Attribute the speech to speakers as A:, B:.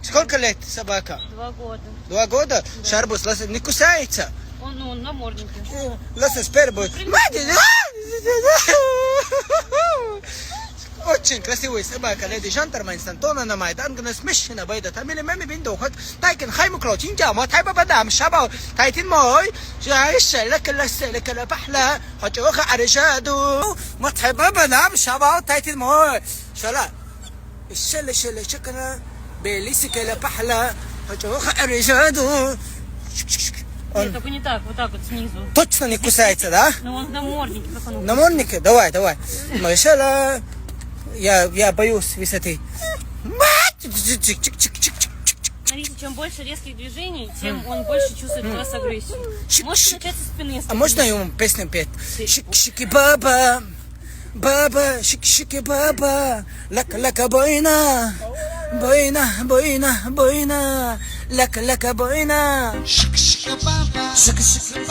A: Сколько лет собака?
B: 2 года.
A: 2 года? Шарбус, лоса, не кусается?
B: Он на наморднике.
A: Лоса спереди будет. Очень красивая собака, леди Жантермайн Сантона на Майдан, гна смешина байда, там или меми биндухат, тайкен хайму клотин джама, тайба бадам шабау, тайтин мой, جايش لك بحلة حجوخ عرشادو متحبة بنام شباب تايتين موي شلا الشلة شكنا بليسك لبحلة حجوخ عرشادو
B: Нет, только не так, вот так вот снизу.
A: Точно не кусается, да?
B: Но он в наморднике, как он.
A: Намордник? Давай. Машала, я боюсь высоты.
B: Смотрите, чем больше резких движений, тем он больше чувствует у вас агрессию. Можете начать со спины.
A: А можно ему песню петь? Шики-шики баба, баба, шики-шики баба, лака-лака бойна, бойна, лака-лака бойна. Шики-шики баба, шики-шики